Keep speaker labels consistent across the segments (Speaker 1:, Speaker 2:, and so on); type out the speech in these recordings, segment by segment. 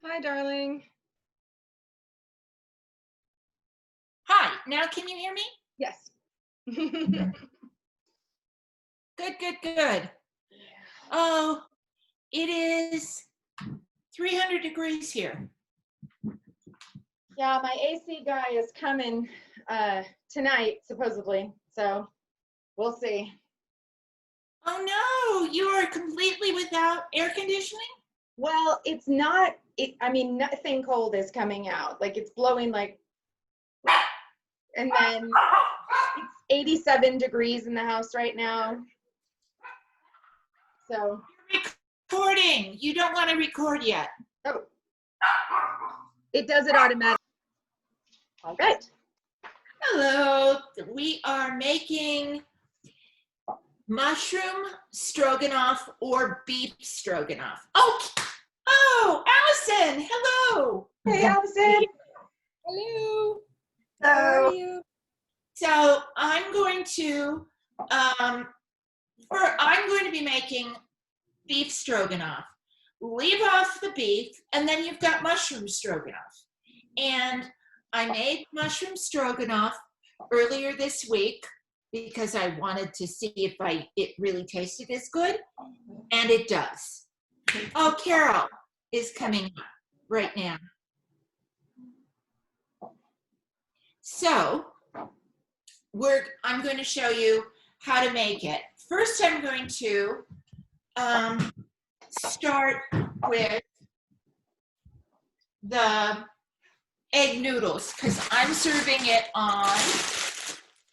Speaker 1: Hi, darling.
Speaker 2: Hi, now can you hear me?
Speaker 1: Yes.
Speaker 2: Good, good, good. Oh, it is 300 degrees here.
Speaker 1: Yeah, my AC guy is coming tonight, supposedly. So we'll see.
Speaker 2: Oh no, you are completely without air conditioning?
Speaker 1: Well, it's not, I mean, nothing cold is coming out. Like it's blowing like, and then it's 87 degrees in the house right now. So.
Speaker 2: Recording. You don't want to record yet.
Speaker 1: Oh. It does it automatically. All right.
Speaker 2: Hello. We are making mushroom stroganoff or beef stroganoff. Oh, Allison. Hello.
Speaker 1: Hey, Allison.
Speaker 3: Hello.
Speaker 1: Hello.
Speaker 3: How are you?
Speaker 2: So I'm going to be making beef stroganoff. Leave off the beef, and then you've got mushroom stroganoff. And I made mushroom stroganoff earlier this week because I wanted to see if it really tasted as good, and it does. Oh, Carol is coming up right now. So I'm going to show you how to make it. First, I'm going to start with the egg noodles because I'm serving it on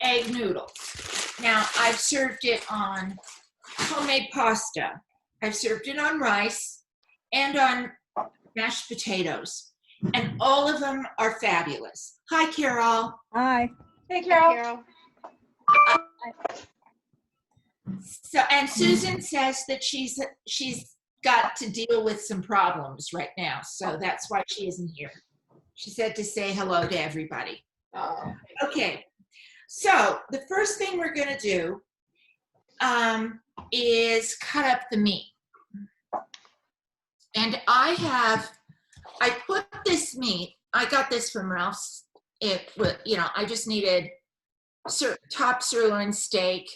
Speaker 2: egg noodles. Now, I've served it on homemade pasta. I've served it on rice and on mashed potatoes. And all of them are fabulous. Hi, Carol.
Speaker 3: Hi.
Speaker 1: Hey, Carol.
Speaker 3: Carol.
Speaker 2: So, and Susan says that she's got to deal with some problems right now, so that's why she isn't here. She said to say hello to everybody.
Speaker 1: Oh.
Speaker 2: Okay, so the first thing we're going to do is cut up the meat. And I put this meat, I got this from Ralph's. I just needed top sirloin steak.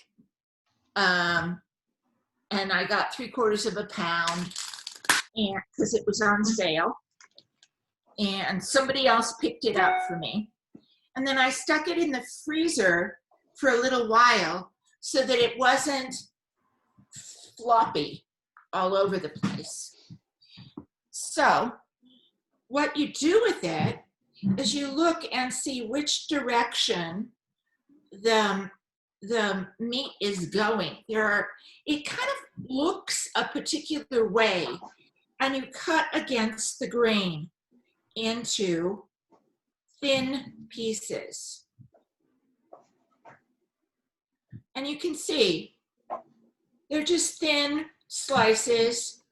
Speaker 2: And I got 3/4 pound and because it was on sale, and somebody else picked it up for me. And then I stuck it in the freezer for a little while so that it wasn't floppy all over the place. So what you do with it is you look and see which direction the meat is going. It kind of looks a particular way, and you cut against the grain into thin pieces. And you can see they're just thin slices.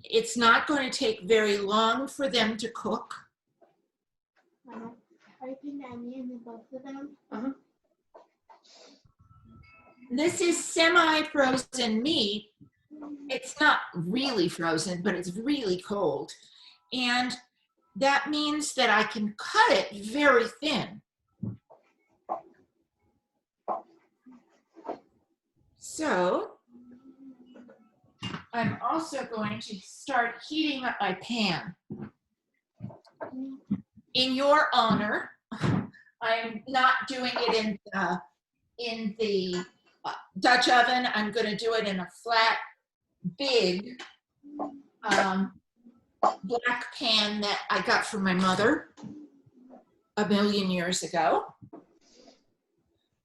Speaker 2: It's not going to take very long for them to cook.
Speaker 4: Are you putting the onion in both of them?
Speaker 1: Uh-huh.
Speaker 2: This is semi-frozen meat. It's not really frozen, but it's really cold. And that means that I can cut it very thin. So I'm also going to start heating up my pan. In your honor, I'm not doing it in the Dutch oven. I'm going to do it in a flat, big black pan that I got from my mother a million years ago.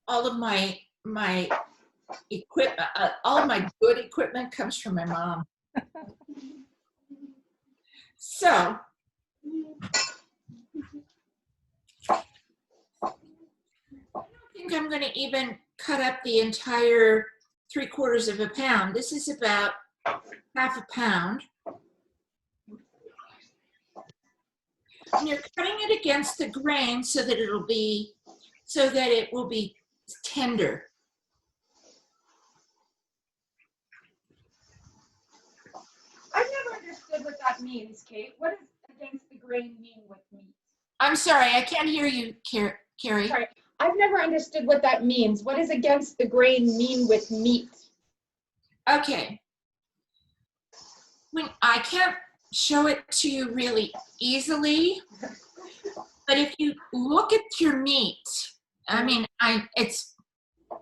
Speaker 2: All of my equipment, all of my good equipment comes from my mom. So I think I'm going to even cut up the entire 3/4 pound. This is about 1/2 pound. And you're cutting it against the grain so that it will be tender.
Speaker 1: understood what that means, Kate. What does against the grain mean with meat?
Speaker 2: I'm sorry, I can't hear you, Carrie.
Speaker 1: Sorry, I've never understood what that means. What does against the grain mean with meat?
Speaker 2: Okay. I can't show it to you really easily, but if you look at your meat, I mean, it's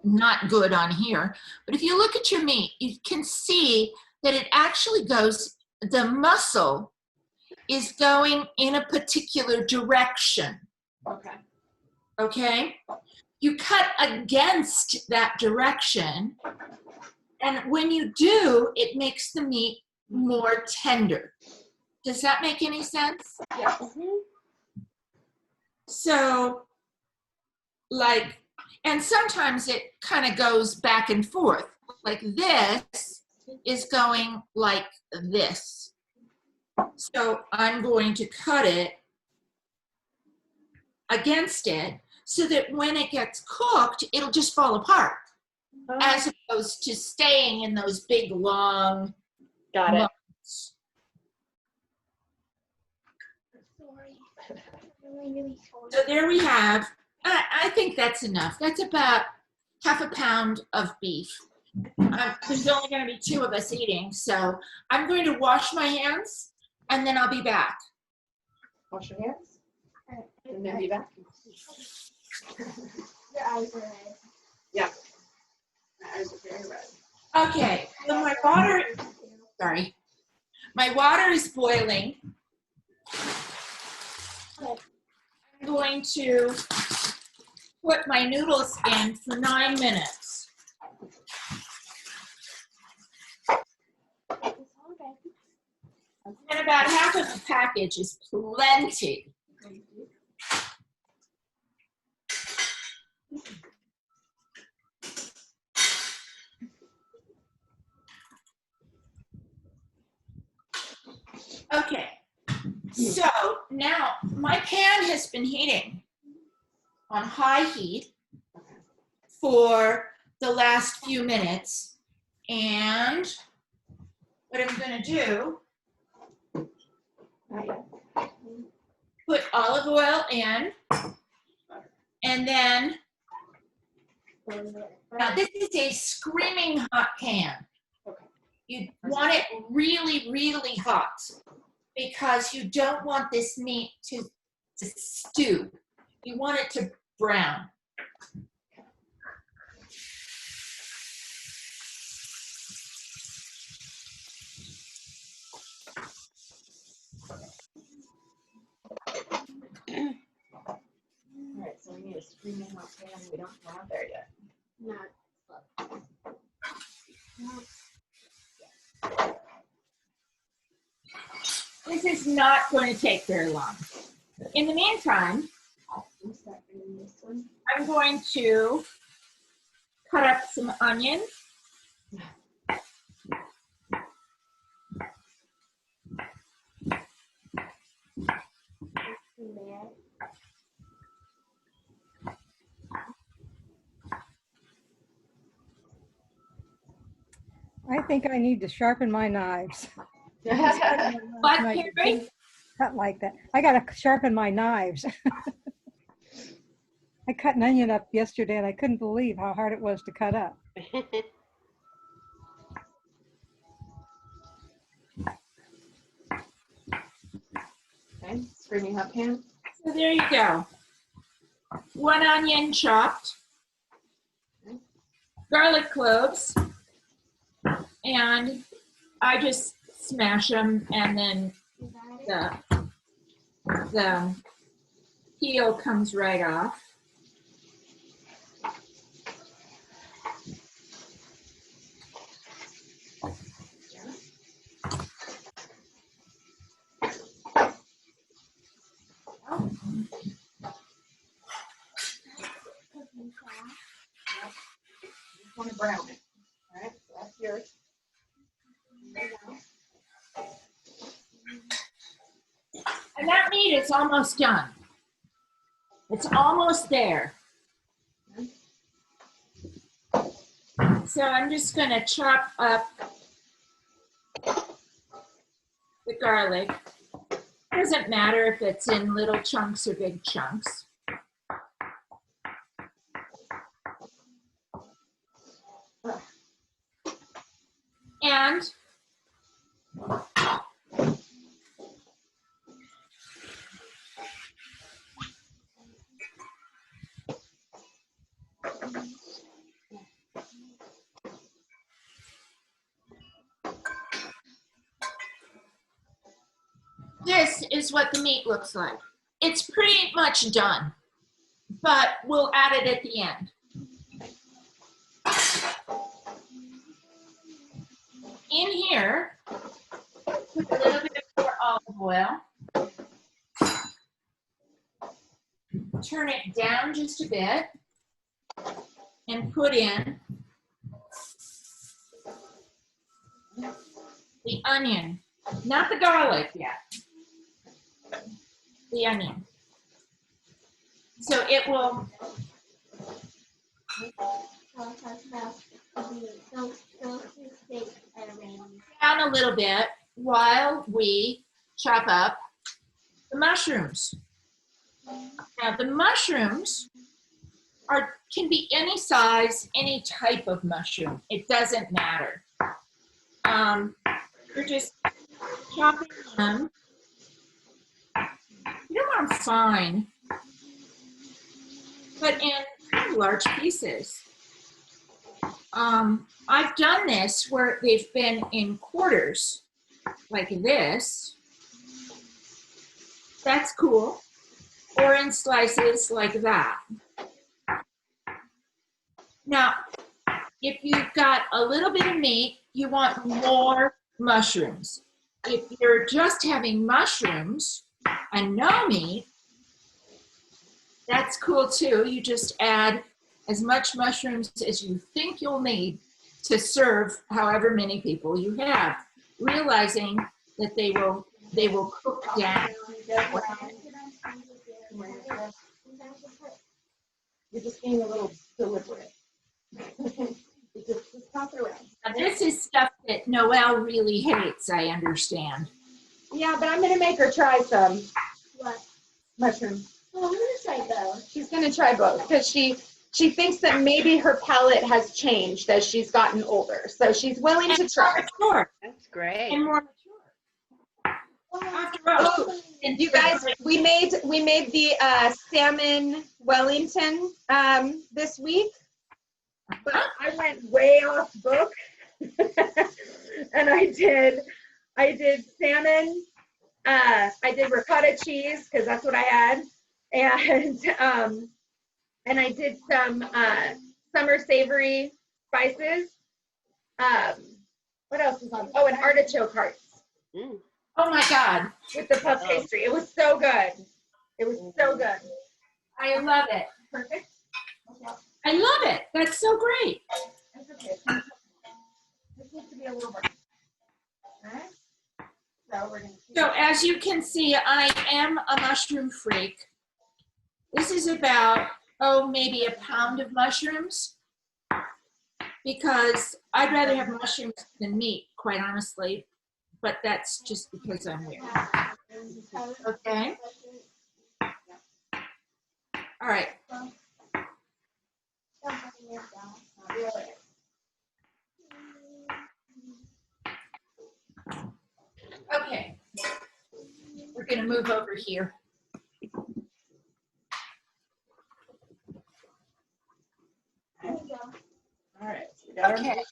Speaker 2: not good on here, but if you look at your meat, you can see that it actually goes, the muscle is going in a particular direction.
Speaker 1: Okay.
Speaker 2: Okay? You cut against that direction, and when you do, it makes the meat more tender. Does that make any sense?
Speaker 1: Yes.
Speaker 2: So, like, and sometimes it kind of goes back and forth. Like this is going like this. So I'm going to cut it against it so that when it gets cooked, it'll just fall apart, as opposed to staying in those big, long
Speaker 3: Got it.
Speaker 2: lumps.
Speaker 4: Sorry. I'm really sorry.
Speaker 2: So there we have, I think that's enough. That's about half a pound of beef. There's only going to be 2 of us eating, so I'm going to wash my hands, and then I'll be back.
Speaker 1: Wash your hands and then be back.
Speaker 4: Your eyes are red.
Speaker 1: Yeah. My eyes are very red.
Speaker 2: Okay, so my water is boiling. I'm going to put my noodles in for 9 minutes. And about half of the package is plenty. Okay, so now my pan has been heating on high heat for the last few minutes. And what I'm going to do, put olive oil in, and then, now this is a screaming hot pan. You want it really, really hot because you don't want this meat to stew. You want it to brown.
Speaker 1: All right, so we need a screaming hot pan. We don't have there yet.
Speaker 4: Not.
Speaker 2: This is not going to take very long. In the meantime, I'm going to cut up some onion.
Speaker 3: I think I need to sharpen my knives.
Speaker 2: What, Carrie?
Speaker 3: Cut like that. I gotta sharpen my knives. I cut an onion up yesterday and I couldn't believe how hard it was to cut up.
Speaker 1: Okay, screaming hot pan.
Speaker 2: So there you go. 1 onion chopped, garlic cloves, and I just smash them, and then the peel comes right off.
Speaker 1: You want to brown it. All right, so that's yours.
Speaker 2: And that meat is almost done. It's almost there. So I'm just going to chop up the garlic. Doesn't matter if it's in little chunks or big chunks. And this is what the meat looks like. It's pretty much done, but we'll add it at the end. In here, put a little bit more olive oil. Turn it down just a bit and put in the onion, not the garlic yet. The onion. So it will down a little bit while we chop up the mushrooms. Now the mushrooms can be any size, any type of mushroom. It doesn't matter. You're just chopping them. You don't want them fine, but in large pieces. I've done this where they've been in quarters, like this. That's cool. Or in slices like that. Now, if you've got a little bit of meat, you want more mushrooms. If you're just having mushrooms and no meat, that's cool too. You just add as much mushrooms as you think you'll need to serve however many people you have, realizing that they will cook down.
Speaker 1: You're just being a little deliberate. just toss it around.
Speaker 2: Now, this is stuff that Noelle really hates, I understand.
Speaker 1: Yeah, but I'm gonna make her try some
Speaker 4: What?
Speaker 1: mushrooms.
Speaker 4: Oh, I'm gonna try both.
Speaker 1: She's gonna try both because she thinks that maybe her palate has changed as she's gotten older. So she's willing to try.
Speaker 2: Mature.
Speaker 5: That's great.
Speaker 2: And more mature. After all,
Speaker 1: Oh, and you guys, we made the salmon Wellington this week, but I went way off book, and I did salmon. I did ricotta cheese because that's what I had, and I did some summer savory spices. What else was on? Oh, and artichoke hearts.
Speaker 5: Mm.
Speaker 2: oh my God,
Speaker 1: With the puff pastry. It was so good. It was so good.
Speaker 2: I love it.
Speaker 1: Perfect.
Speaker 2: I love it. That's so great.
Speaker 1: That's okay. This needs to be a little more. Alright. So we're gonna
Speaker 2: So as you can see, I am a mushroom freak. This is about, maybe a pound of mushrooms, because I'd rather have mushrooms than meat, quite honestly, but that's just because I'm weird. Okay. All right. Okay. We're going to move over here.
Speaker 1: All right. So we got our
Speaker 2: Okay.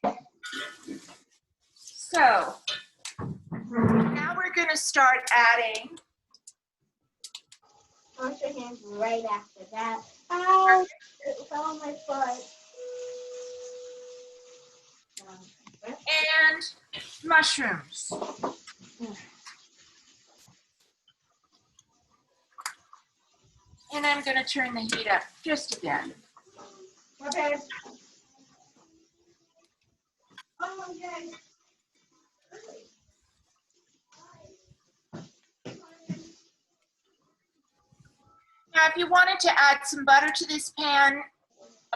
Speaker 2: So now we're going to start adding.
Speaker 4: Wash your hands right after that. Ow! It fell on my foot.
Speaker 2: And mushrooms. And I'm going to turn the heat up just a bit.
Speaker 1: Okay. Oh, yay.
Speaker 2: Now, if you wanted to add some butter to this pan,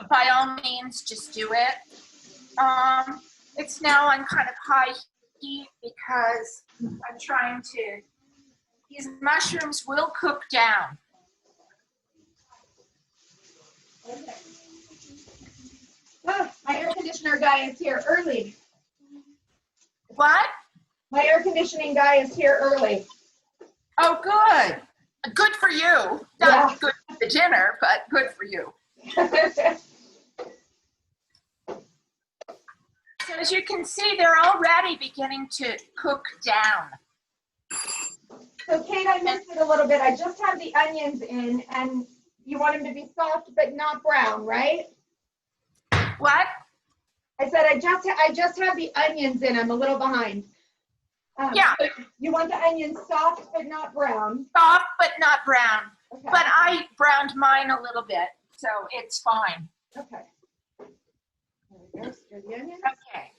Speaker 2: by all means, just do it. It's now on kind of high heat because I'm trying to, these mushrooms will cook down.
Speaker 1: Oh, my air conditioner guy is here early.
Speaker 2: What?
Speaker 1: My air conditioning guy is here early.
Speaker 2: Oh, good. Good for you. Not
Speaker 1: Yeah.
Speaker 2: good for the dinner, but good for you. So as you can see, they're already beginning to cook down.
Speaker 1: So Kate, I missed it a little bit. I just have the onions in, and you want them to be soft but not brown, right?
Speaker 2: What?
Speaker 1: I said I just have the onions in. I'm a little behind.
Speaker 2: Yeah.
Speaker 1: You want the onions soft but not brown.
Speaker 2: Soft but not brown.
Speaker 1: Okay.
Speaker 2: But I browned mine a little bit, so it's fine.
Speaker 1: Okay. There we go. Stir the onions.
Speaker 2: Okay.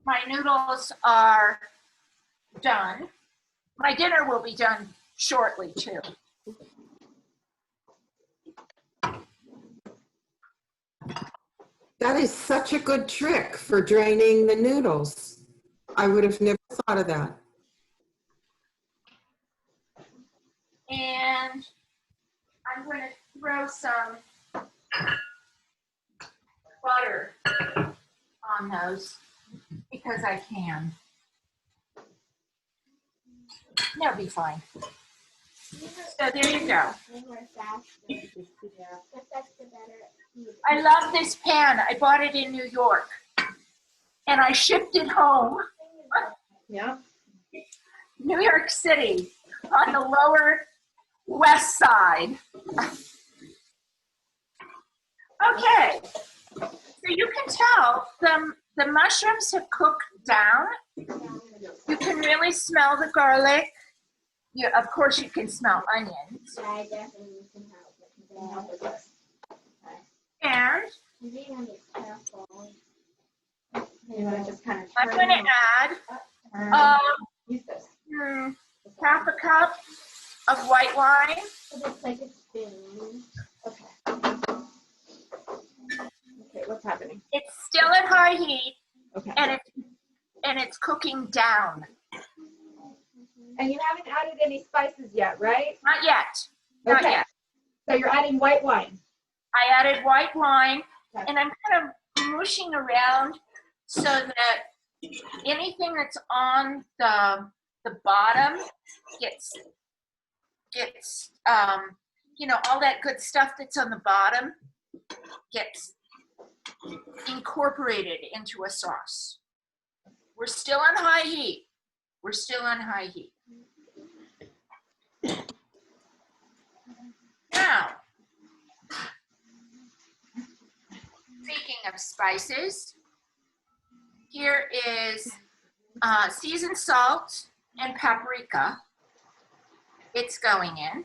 Speaker 2: My noodles are done. My dinner will be done shortly too.
Speaker 5: That is such a good trick for draining the noodles. I would have never thought of that.
Speaker 2: And I'm going to throw some butter on those because I can. They'll be fine. So there you go. I love this pan. I bought it in New York and I shipped it home.
Speaker 1: Yeah.
Speaker 2: New York City on the lower west side. Okay, so you can tell the mushrooms have cooked down. You can really smell the garlic. Of course, you can smell onions.
Speaker 4: I definitely can help with that.
Speaker 2: And
Speaker 4: You need to be careful.
Speaker 1: You want to just kind of
Speaker 2: I'm going to add
Speaker 1: use this.
Speaker 2: half a cup of white wine.
Speaker 4: It looks like a spoon.
Speaker 1: Okay. Okay, what's happening?
Speaker 2: It's still at high heat
Speaker 1: Okay.
Speaker 2: and it's cooking down.
Speaker 1: And you haven't added any spices yet, right?
Speaker 2: Not yet. Not
Speaker 1: Okay.
Speaker 2: yet.
Speaker 1: So you're adding white wine.
Speaker 2: I added white wine,
Speaker 1: Okay.
Speaker 2: and I'm kind of mushing around so that anything that's on the bottom gets all that good stuff that's on the bottom gets incorporated into a sauce. We're still on high heat. We're still on high heat. Now, speaking of spices, here is seasoned salt and paprika. It's going in.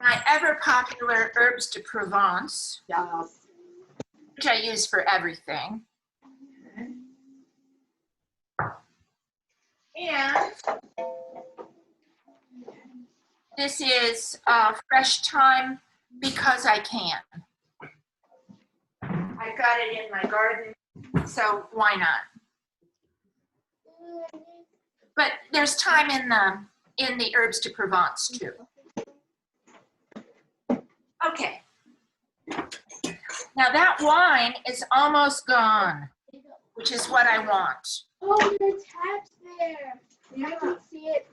Speaker 2: My ever popular herbs de Provence,
Speaker 1: Yes.
Speaker 2: which I use for everything. And this is fresh thyme because I can. I got it in my garden, so why not? But there's thyme in the herbs de Provence too. Okay. Now that wine is almost gone, which is what I want.
Speaker 4: Oh, they're attached there. I can see it.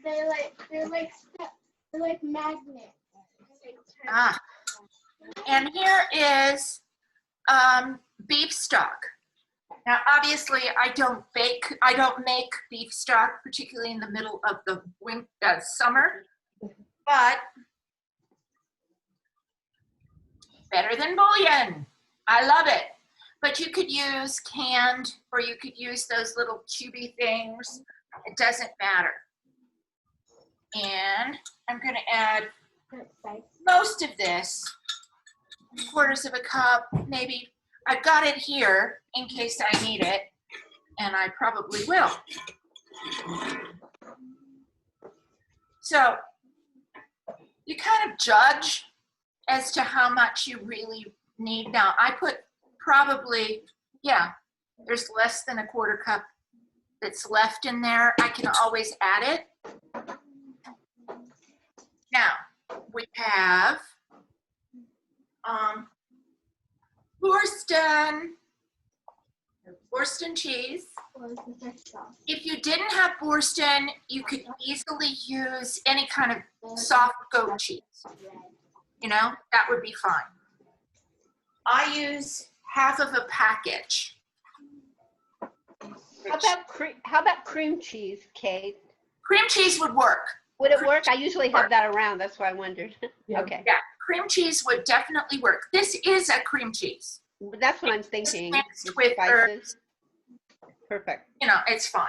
Speaker 4: They're like steps. They're like magnets.
Speaker 2: Ah. And here is beef stock. Now, obviously, I don't make beef stock, particularly in the middle of the summer, but Better Than Bouillon. I love it. But you could use canned, or you could use those little cubey things. It doesn't matter. And I'm going to add most of this, quarters of a cup, maybe. I've got it here in case I need it, and I probably will. So you kind of judge as to how much you really need. Now, I put probably, yeah, there's less than a quarter cup that's left in there. I can always add it. Now, we have Boursin cheese. If you didn't have Boursin, you could easily use any kind of soft goat cheese. You know, that would be fine. I use half of a package.
Speaker 6: How about cream cheese, Kate?
Speaker 2: Cream cheese would work.
Speaker 6: Would it work? I usually have that around. That's why I wondered. Okay.
Speaker 2: Yeah, cream cheese would definitely work. This is a cream cheese.
Speaker 6: That's what I'm thinking.
Speaker 2: Mixed with herbs.
Speaker 6: Perfect.
Speaker 2: You know, it's fine.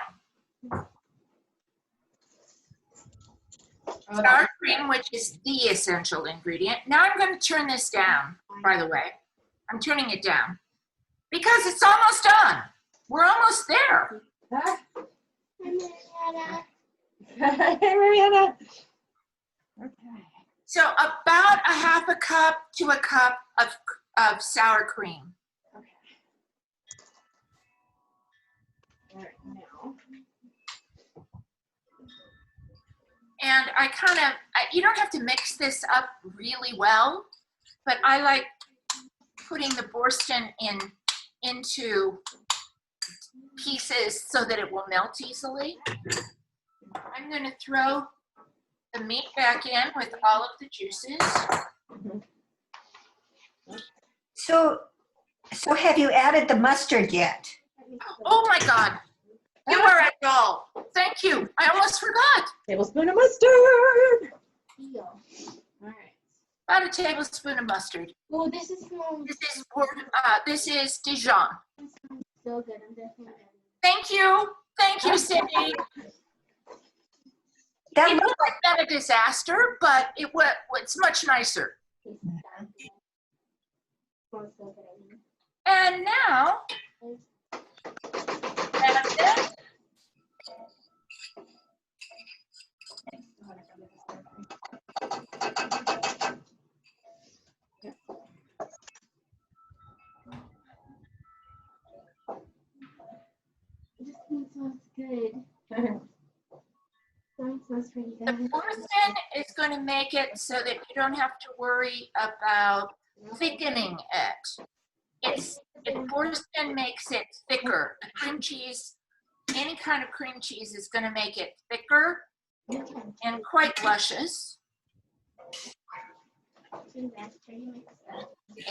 Speaker 2: Sour cream, which is the essential ingredient. Now I'm going to turn this down, by the way. I'm turning it down because it's almost done. We're almost there.
Speaker 1: Hey, Mariana. Okay.
Speaker 2: So about a half a cup to a cup of sour cream.
Speaker 1: Okay. All right, now.
Speaker 2: And I kind of, you don't have to mix this up really well, but I like putting the Boursin into pieces so that it will melt easily. I'm going to throw the meat back in with all of the juices.
Speaker 7: So have you added the mustard yet?
Speaker 2: Oh my God, you are a doll. Thank you. I almost forgot.
Speaker 1: Tablespoon of mustard.
Speaker 4: Deal.
Speaker 1: All right.
Speaker 2: About a tablespoon of mustard.
Speaker 4: Oh, this is from
Speaker 2: This is Dijon.
Speaker 4: so good. I'm definitely
Speaker 2: Thank you, Cindy.
Speaker 7: That
Speaker 2: It
Speaker 7: looks
Speaker 2: would have been a disaster, but it's much nicer. And now, that's it.
Speaker 4: This thing smells good. That smells pretty
Speaker 2: The
Speaker 4: good.
Speaker 2: Boursin is going to make it so that you don't have to worry about thickening it. The Boursin makes it thicker. The cream cheese, any kind of cream cheese is going to make it thicker and quite luscious.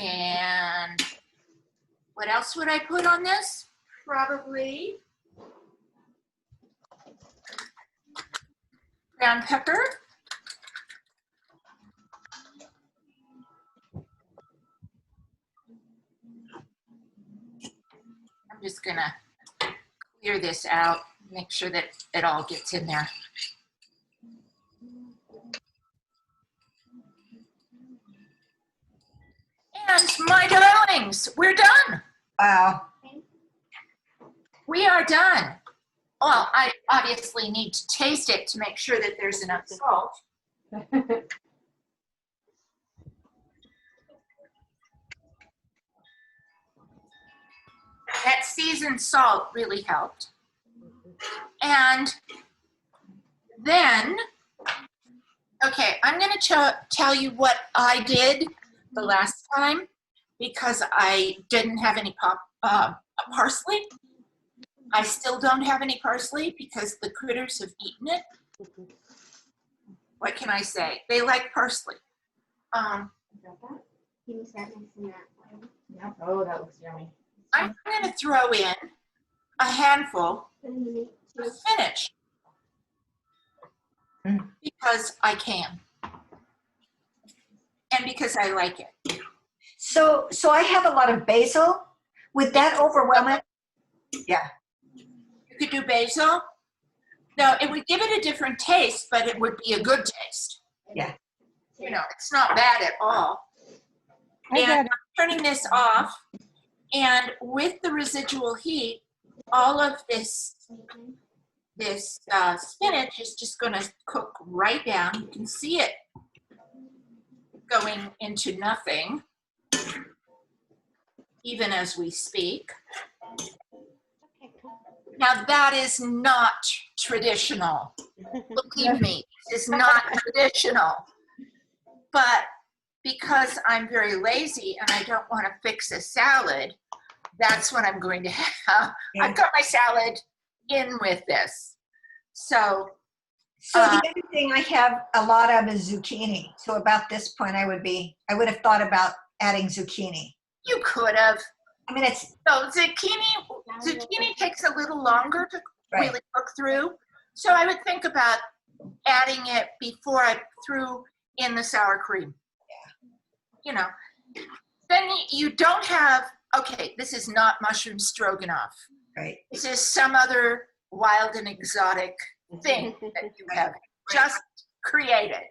Speaker 2: And what else would I put on this? Probably ground pepper. I'm just gonna clear this out, make sure that it all gets in there. And my darlings, we're done.
Speaker 7: wow.
Speaker 2: We are done. Well, I obviously need to taste it to make sure that there's enough salt. That seasoned salt really helped. And then, okay, I'm going to tell you what I did the last time because I didn't have any parsley. I still don't have any parsley because the critters have eaten it. What can I say? They like parsley.
Speaker 1: Oh, that looks yummy.
Speaker 2: I'm going to throw in a handful of spinach because I can and because I like it.
Speaker 7: So I have a lot of basil. Would that overwhelm it? Yeah.
Speaker 2: You could do basil. No, it would give it a different taste, but it would be a good taste.
Speaker 7: Yeah.
Speaker 2: You know, it's not bad at all.
Speaker 3: I
Speaker 2: And
Speaker 3: got
Speaker 2: I'm turning this off, and with the residual heat, all of this spinach is just going to cook right down. You can see it going into nothing, even as we speak. Now that is not traditional. Believe me, this is not traditional. But because I'm very lazy and I don't want to fix a salad, that's what I'm going to have.
Speaker 7: Yeah.
Speaker 2: I've got my salad in with this. So
Speaker 7: So the other thing I have a lot of is zucchini. So about this point, I would have thought about adding zucchini.
Speaker 2: you could have.
Speaker 7: I mean, it's
Speaker 2: So zucchini takes a little longer to
Speaker 7: right.
Speaker 2: really cook through. So I would think about adding it before I threw in the sour cream. You know, then you don't have, okay, this is not mushroom stroganoff.
Speaker 7: Right.
Speaker 2: This is some other wild and exotic thing that you have just created.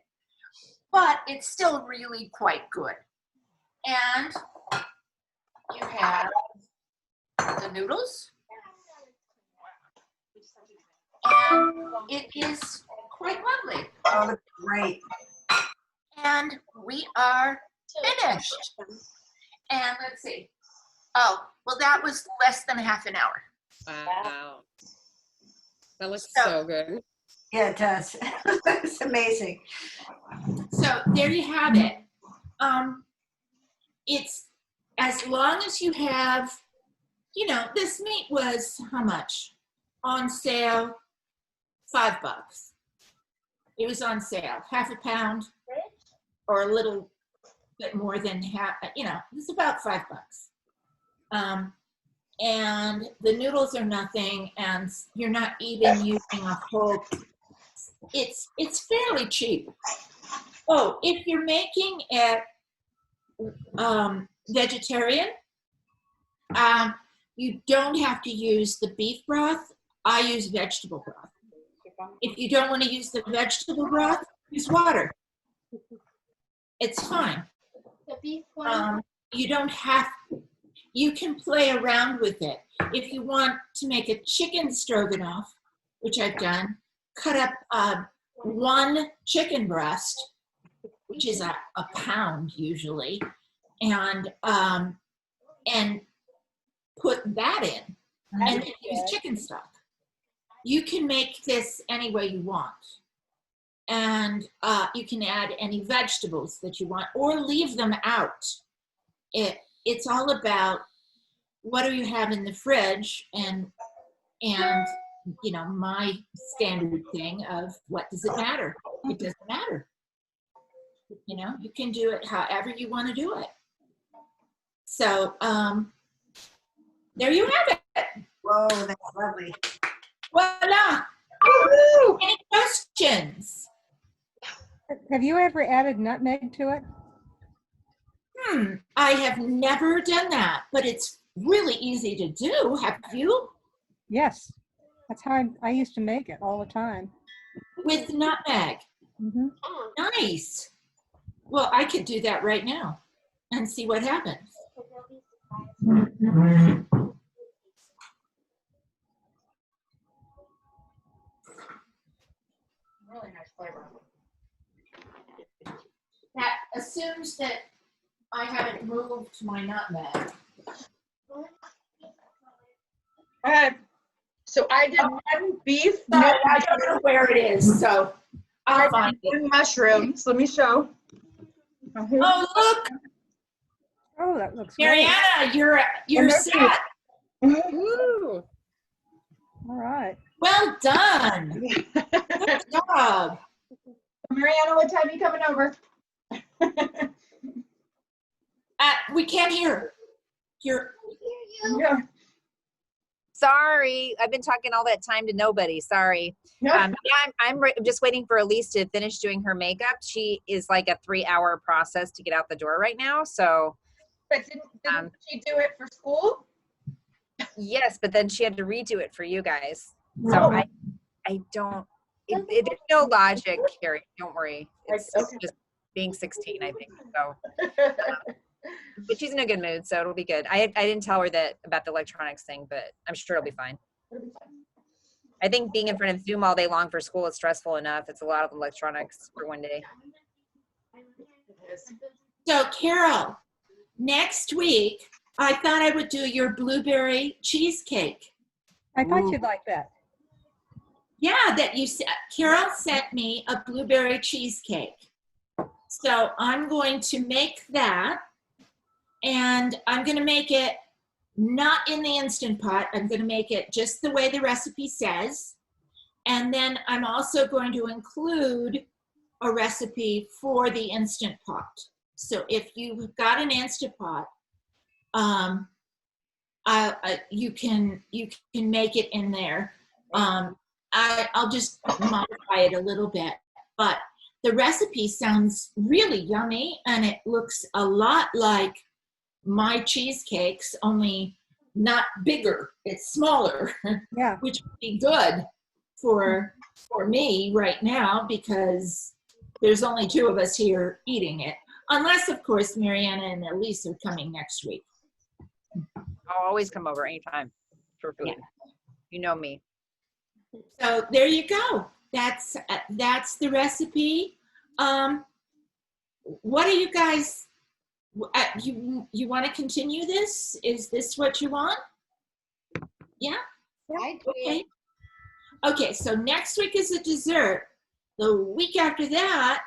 Speaker 2: But it's still really quite good. And you have the noodles. And it is quite lovely.
Speaker 7: Oh, that's great.
Speaker 2: And we are finished. And let's see. Oh, well, that was less than half an hour.
Speaker 8: Wow. That looks
Speaker 2: So-
Speaker 8: so good.
Speaker 7: Yeah, it does. It's amazing.
Speaker 2: So there you have it. It's as long as you have, you know, this meat was how much? On sale, $5. It was on sale, half a pound or a little bit more than half, you know, it's about $5. And the noodles are nothing, and you're not even using a whole, it's fairly cheap. Oh, if you're making it vegetarian, you don't have to use the beef broth. I use vegetable broth. If you don't want to use the vegetable broth, use water. It's fine.
Speaker 4: The beef one.
Speaker 2: You don't have, you can play around with it. If you want to make a chicken stroganoff, which I've done, cut up one chicken breast, which is a pound usually, and put that in, and then use chicken stock. You can make this any way you want. And you can add any vegetables that you want or leave them out. It's all about what do you have in the fridge and you know, my standard thing of what does it matter? It doesn't matter. You know, you can do it however you want to do it. So there you have it.
Speaker 7: Whoa, that's lovely.
Speaker 2: Voila. Any questions?
Speaker 3: Have you ever added nutmeg to it?
Speaker 2: I have never done that, but it's really easy to do. Have you?
Speaker 3: Yes. That's how I used to make it all the time.
Speaker 2: With nutmeg.
Speaker 3: Hmm.
Speaker 2: Nice. Well, I could do that right now and see what happens. Really nice flavor. That assumes that I haven't moved my nutmeg.
Speaker 1: Okay. So I did one beef.
Speaker 2: Sorry, I don't know where it is, so I'll find it.
Speaker 1: One mushrooms. Let me show.
Speaker 2: Oh, look,
Speaker 3: Oh, that looks great.
Speaker 2: Mariana, you're
Speaker 1: they're
Speaker 2: set.
Speaker 8: Woo!
Speaker 3: All right.
Speaker 2: Well done. Good job.
Speaker 1: Mariana, what time are you coming over?
Speaker 2: We can't hear. You're.
Speaker 1: Yeah.
Speaker 9: Sorry, I've been talking all that time to nobody. Sorry.
Speaker 1: No.
Speaker 9: Yeah, I'm just waiting for Elise to finish doing her makeup. She is like a 3-hour process to get out the door right now. So
Speaker 1: But didn't she do it for school?
Speaker 9: yes, but then she had to redo it for you guys. So I don't. There's no logic, Carrie. Don't worry. It's
Speaker 1: Okay.
Speaker 9: just being 16, I think. So, but she's in a good mood, so it'll be good. I didn't tell her that about the electronics thing, but I'm sure it'll be fine. I think being in front of Zoom all day long for school is stressful enough. It's a lot of electronics for one day.
Speaker 2: So Carol, next week, I thought I would do your blueberry cheesecake.
Speaker 3: I thought you'd like that.
Speaker 2: Yeah, Carol sent me a blueberry cheesecake. So I'm going to make that, and I'm going to make it not in the Instant Pot. I'm going to make it just the way the recipe says. And then I'm also going to include a recipe for the Instant Pot. So if you've got an Instant Pot, you can make it in there. I'll just modify it a little bit, but the recipe sounds really yummy, and it looks a lot like my cheesecakes, only not bigger. It's smaller,
Speaker 3: Yeah.
Speaker 2: which would be good for me right now because there's only 2 of us here eating it. Unless, of course, Mariana and Elise are coming next week.
Speaker 9: I'll always come over anytime for food.
Speaker 2: Yeah.
Speaker 9: You know me.
Speaker 2: So there you go. That's the recipe. What do you guys? You want to continue this? Is this what you want? Yeah. Okay. Okay. So next week is a dessert. The week after that